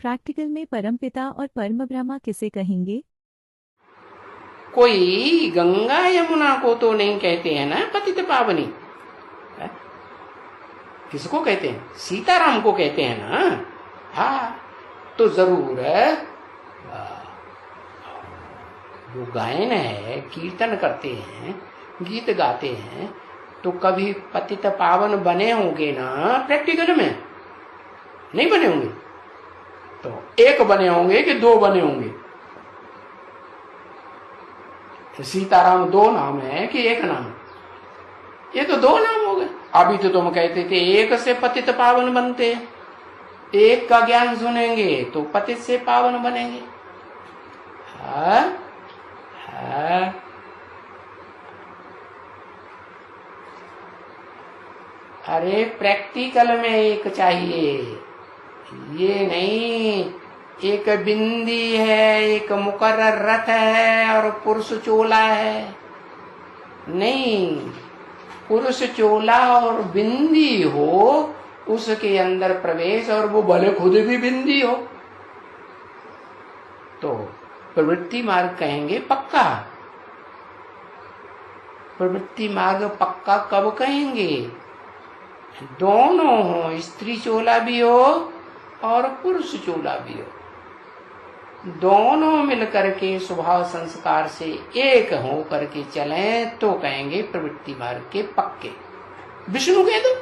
Practical में परमपिता और परम ब्रह्मा किसे कहेंगे? कोई गंगा यमुना को तो नहीं कहते हैं ना पतित पावनी। है? किसको कहते हैं? सीताराम को कहते हैं ना। हाँ, तो जरूर जो गायन है, कीर्तन करते हैं, गीत गाते हैं, तो कभी पतित पावन बने होंगे ना प्रैक्टिकल में? नहीं बने होंगे। तो एक बने होंगे कि दो बने होंगे? सीताराम दो नाम है कि एक नाम? ये तो दो नाम हो गए। अभी तो तुम कहते थे एक से पतित पावन बनते हैं, एक का ज्ञान सुनेंगे तो पतित से पावन बनेंगे। हाँ हाँ, अरे प्रैक्टिकल में एक चाहिए, ये नहीं एक बिंदी है, एक मुकर्रर रथ है और पुरुष चोला है। नहीं, पुरुष चोला और बिंदी हो, उसके अंदर प्रवेश, और वो भले खुद भी बिंदी हो, तो प्रवृत्ति मार्ग कहेंगे पक्का। प्रवृत्ति मार्ग पक्का कब कहेंगे? दोनों हो, स्त्री चोला भी हो और पुरुष चोला भी हो, दोनों मिलकर के स्वभाव संस्कार से एक हो करके चलें तो कहेंगे प्रवृत्ति मार्ग के पक्के। विष्णु कह दो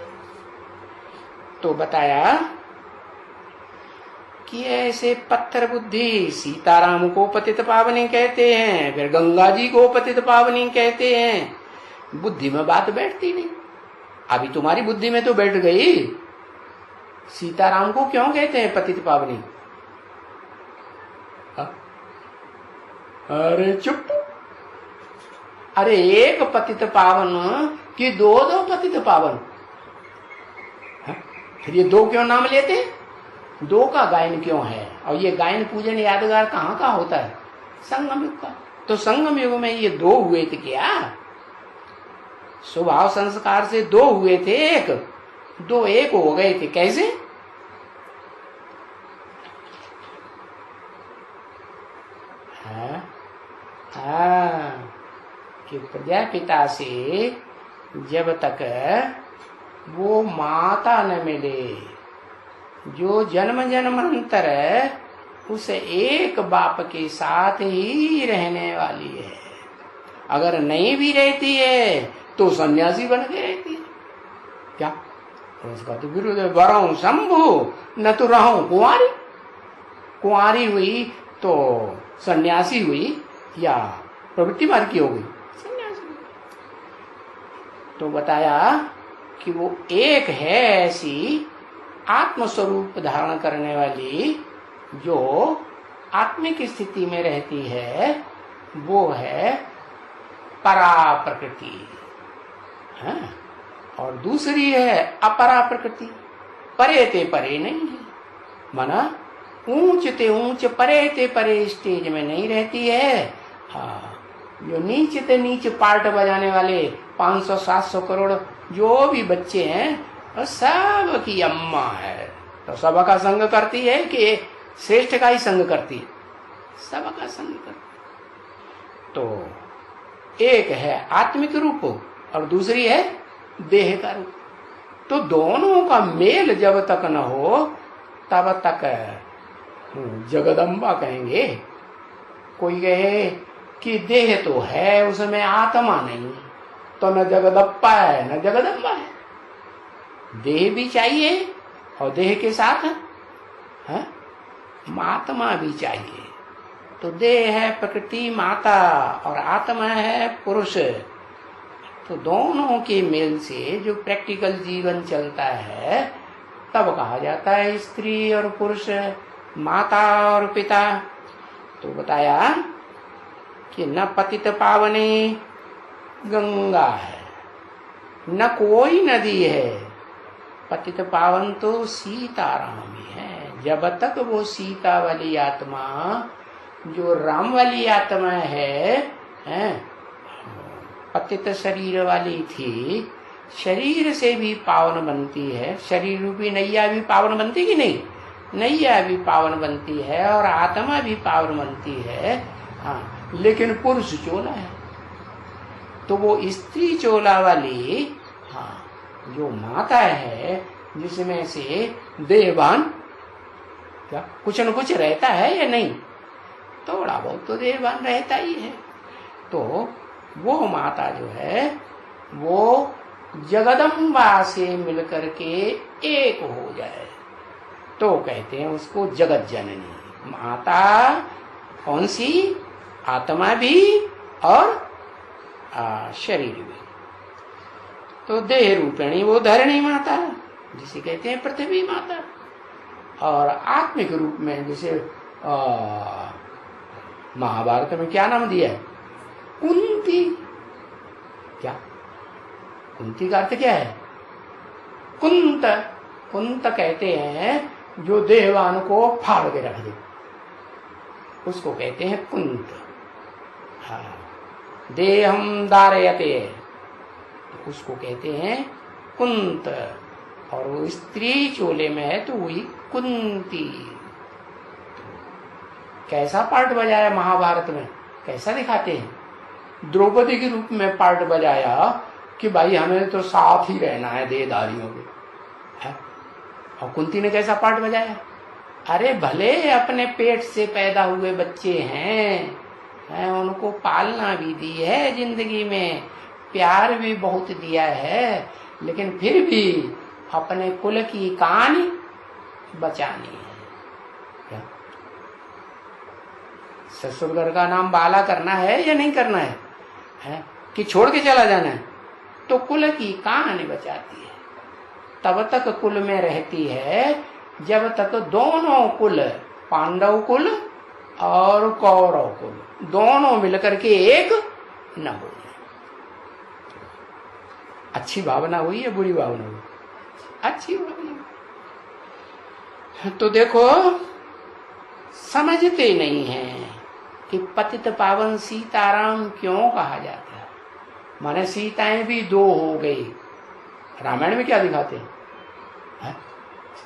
तो बताया कि ऐसे पत्थर बुद्धि सीताराम को पतित पावनी कहते हैं, फिर गंगा जी को पतित पावनी कहते हैं। बुद्धि में बात बैठती नहीं। अभी तुम्हारी बुद्धि में तो बैठ गई। सीताराम को क्यों कहते हैं पतित पावनी? अरे चुप। अरे एक पतित पावन कि दो दो पतित पावन? फिर ये दो क्यों नाम लेते? दो का गायन क्यों है? और ये गायन पूजन यादगार कहाँ का होता है? संगम युग का। तो संगम युग में ये दो हुए थे क्या? स्वभाव संस्कार से दो हुए थे, एक दो एक हो गए थे। कैसे? कि प्रजापिता से जब तक वो माता न मिले, जो जन्म जन्मांतर उस एक बाप के साथ ही रहने वाली है। अगर नहीं भी रहती है तो सन्यासी बन के रहती है। क्या उसका तो विरुद्ध है। वरहूं शंभु न तो रहूं कुंवारी। कुंवारी हुई तो सन्यासी हुई या प्रवृत्ति मार्ग की हो गई? सन्यासी हुई। तो बताया कि वो एक है ऐसी आत्मस्वरूप धारण करने वाली, जो आत्मिक स्थिति में रहती है, वो है परा प्रकृति। और दूसरी है अपरा प्रकृति। परे ते परे नहीं है, माना ऊंच ते ऊंच परे ते परे स्टेज में नहीं रहती है। हाँ, जो नीच ते नीच पार्ट बजाने वाले 500-700 करोड़ जो भी बच्चे हैं, सब की अम्मा है। तो सबका संग करती है कि श्रेष्ठ का ही संग करती है? सबका संग करती। तो एक है आत्मिक रूप और दूसरी है देह का रूप। तो दोनों का मेल जब तक न हो तब तक जगदम्बा कहेंगे। कोई कहे कि देह तो है, उसमें आत्मा नहीं, तो न जगदप्पा है न जगदम्बा है। देह भी चाहिए और देह के साथ आत्मा भी चाहिए। तो देह है प्रकृति माता और आत्मा है पुरुष। तो दोनों के मेल से जो प्रैक्टिकल जीवन चलता है, तब कहा जाता है स्त्री और पुरुष, माता और पिता। तो बताया कि न पतित पावनी गंगा है, न कोई नदी है। पतित पावन तो सीताराम ही है। जब तक वो सीता वाली आत्मा, जो राम वाली आत्मा है, पतित शरीर वाली थी, शरीर से भी पावन बनती है। शरीर रूपी नैया भी पावन बनती कि नहीं? नैया भी पावन बनती है और आत्मा भी पावन बनती है। हाँ, लेकिन पुरुष चोला है, तो वो स्त्री चोला वाली हाँ जो माता है, जिसमें से देहवान क्या कुछ न कुछ रहता है या नहीं, थोड़ा बहुत तो देहवान रहता ही है। तो वो माता जो है वो जगदम्बा से मिलकर के एक हो जाए तो कहते हैं उसको जगत जननी। माता कौन सी? आत्मा भी और शरीर भी। तो देह रूपिणी वो धरणी माता, जिसे कहते हैं पृथ्वी माता, और आत्मिक रूप में जिसे महाभारत में क्या नाम दिया है? कुंती। क्या कुंती का अर्थ क्या है? कुंत। कुंत कहते हैं जो देहवान को फाड़ के रख दे, उसको कहते हैं कुंत। हाँ, देहम धारयते, उसको कहते हैं कुंत। और वो स्त्री चोले में है तो वही कुंती। कैसा पार्ट बजाया महाभारत में, कैसा दिखाते हैं? द्रौपदी के रूप में पार्ट बजाया कि भाई हमें तो साथ ही रहना है देहधारियों के। और कुंती ने कैसा पार्ट बजाया? अरे भले अपने पेट से पैदा हुए बच्चे हैं, उनको पालना भी दी है जिंदगी में, प्यार भी बहुत दिया है, लेकिन फिर भी अपने कुल की कहानी बचानी है। क्या ससुर घर का नाम बाला करना है या नहीं करना है, कि छोड़ के चला जाना है? तो कुल की कहानी बचाती है, तब तक कुल में रहती है जब तक दोनों कुल, पांडव कुल और कौरव कुल, दोनों मिलकर के एक न हो जाए। अच्छी भावना हुई है, बुरी भावना हुई? अच्छी भावना। तो देखो, समझते नहीं है कि पतित पावन सीताराम क्यों कहा जाता है। माने सीताएं भी दो हो गई। रामायण में क्या दिखाते हैं?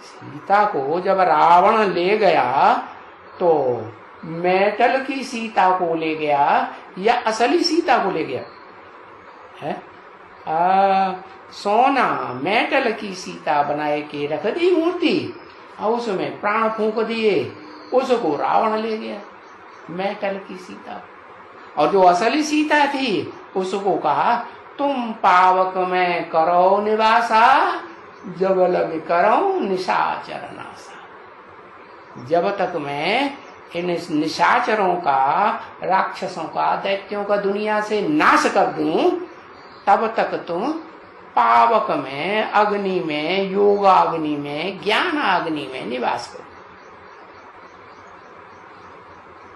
सीता को जब रावण ले गया तो मेटल की सीता को ले गया या असली सीता को ले गया है? सोना मेटल की सीता बनाए के रख दी मूर्ति, और उसमें प्राण फूंक दिए, उसको रावण ले गया मेटल की सीता। और जो असली सीता थी उसको कहा तुम पावक में करो निवासा, जब लग करो निशाचर नासा। जब तक मैं इन निशाचरों का, राक्षसों का, दैत्यों का दुनिया से नाश कर दूं, तब तक तुम पावक में, अग्नि में, योगाग्नि में, ज्ञान अग्नि में निवास करो।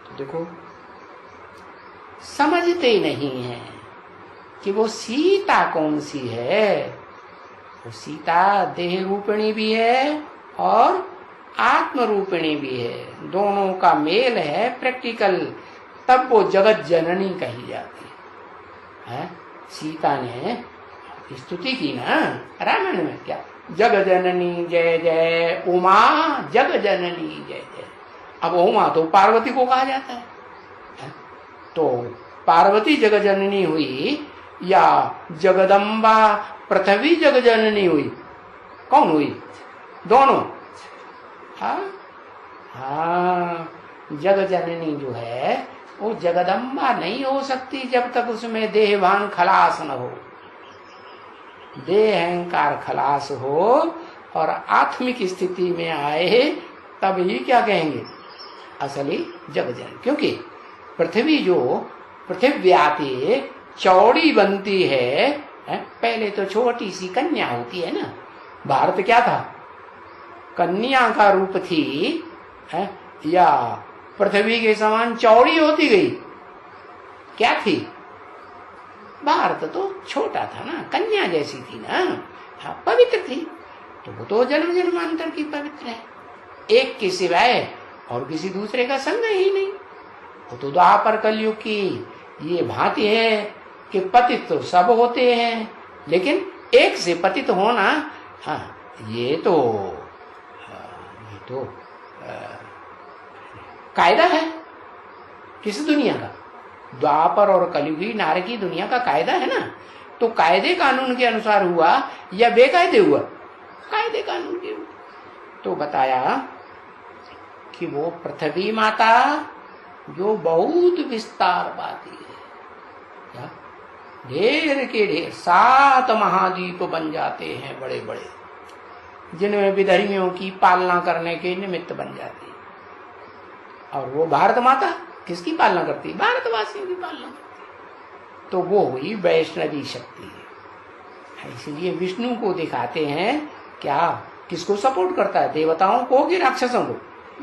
तो देखो, समझते नहीं है कि वो सीता कौन सी है। वो सीता देह रूपिणी भी है और आत्म रूपिणी भी है, दोनों का मेल है प्रैक्टिकल, तब वो जगत जननी कही जाती है। सीता ने स्तुति की ना रामायण में, क्या जग जननी जय जय उमा, जग जननी जय जय। अब उमा तो पार्वती को कहा जाता है, तो पार्वती जग जननी हुई या जगदम्बा पृथ्वी जग जननी हुई? कौन हुई? दोनों। हाँ, जग जननी जो है वो जगदम्बा नहीं हो सकती जब तक उसमें देहभान खलास न हो, देह अहंकार खलास हो और आत्मिक स्थिति में आए, तभी क्या कहेंगे असली जग जननी। क्योंकि पृथ्वी जो पृथिव्याति चौड़ी बनती है, पहले तो छोटी सी कन्या होती है ना। भारत क्या था? कन्या का रूप थी, या पृथ्वी के समान चौड़ी होती गई? क्या थी? भारत तो छोटा था ना, कन्या जैसी थी ना, हाँ, पवित्र थी। तो वो तो जन्म जन्मांतर की पवित्र है, एक के सिवाय और किसी दूसरे का संग ही नहीं। वो तो द्वापर कलयुग की ये भांति है कि पतित तो सब होते हैं, लेकिन एक से पतित होना, हाँ, ये तो कायदा है किस दुनिया का? द्वापर और कलयुगी नारकी दुनिया का कायदा है ना। तो कायदे कानून के अनुसार हुआ या बेकायदे हुआ? कायदे कानून के। तो बताया कि वो पृथ्वी माता जो बहुत विस्तार पाती है, क्या ढेर के ढेर 7 महाद्वीप बन जाते हैं बड़े बड़े, जिनमें विधर्मियों की पालना करने के निमित्त बन जाती है। और वो भारत माता किसकी पालना करती है? भारतवासियों की पालना करती है। तो वो हुई वैष्णवी शक्ति। इसलिए विष्णु को दिखाते हैं क्या, किसको सपोर्ट करता है? देवताओं को कि राक्षसों को?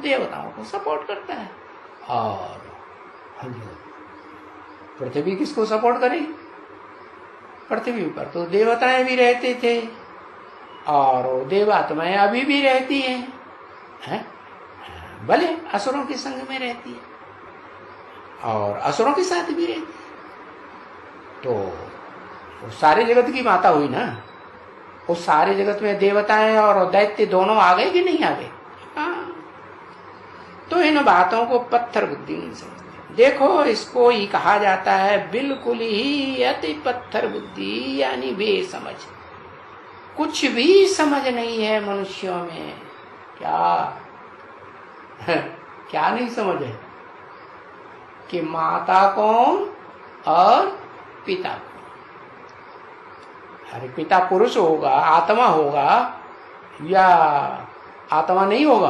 देवताओं को सपोर्ट करता है। और पृथ्वी किसको सपोर्ट करेगी? पृथ्वी पर तो देवताएं भी रहते थे और देवात्माएं अभी भी रहती हैं, भले असुरों के संग में रहती है और असुरों के साथ भी रहती है। तो वो सारे जगत की माता हुई ना। उस सारे जगत में देवताएं और दैत्य दोनों आ गए कि नहीं आ गए? हाँ। तो इन बातों को पत्थर बुद्धि नहीं समझते। देखो, इसको ही कहा जाता है बिल्कुल ही अति पत्थर बुद्धि, यानी बेसमझ। कुछ भी समझ नहीं है मनुष्यों में। क्या क्या नहीं समझ है? कि माता कौन और पिता कौन। अरे पिता पुरुष होगा, आत्मा होगा, या आत्मा नहीं होगा?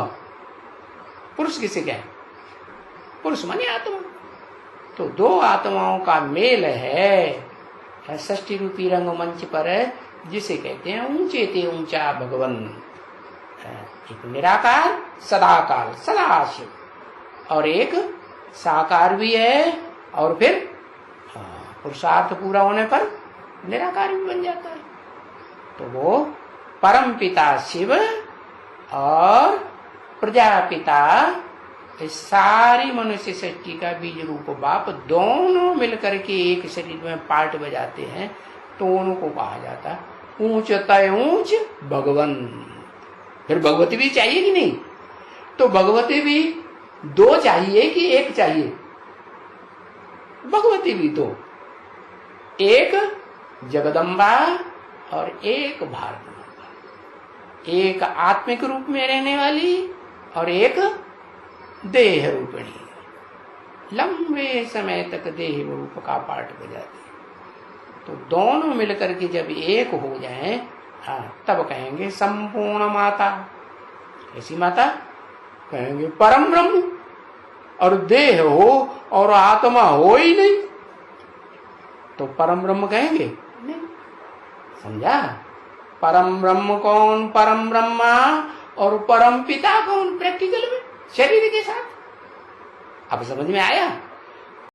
पुरुष किसे क्या है? पुरुष माने आत्मा। तो 2 आत्माओं का मेल है षष्ठी रूपी रंगमंच पर, जिसे कहते हैं ऊंचे ते ऊंचा भगवन। एक निराकार सदाकाल सदाशिव, और एक साकार भी है, और फिर पुरुषार्थ पूरा होने पर निराकार भी बन जाता है। तो वो परम पिता शिव और प्रजापिता, इस सारी मनुष्य सृष्टि का बीज रूप बाप, दोनों मिलकर के एक शरीर में पार्ट बजाते हैं। तो उनको कहा जाता है ऊंच तय ऊंच भगवन। फिर भगवती भी चाहिए कि नहीं? तो भगवती भी 2 चाहिए कि 1 चाहिए? भगवती भी 2, एक जगदम्बा और एक भारत माता। एक आत्मिक रूप में रहने वाली और एक देह रूपिणी। लंबे समय तक देह रूप का पाठ बजाती। तो दोनों मिलकर के जब एक हो जाएं, तब कहेंगे संपूर्ण माता। ऐसी माता कहेंगे परम ब्रह्म। और देह हो और आत्मा हो ही नहीं तो परम ब्रह्म कहेंगे नहीं। समझा? परम ब्रह्म कौन? परम ब्रह्मा। और परम पिता कौन? प्रैक्टिकल में शरीर के साथ। अब समझ में आया?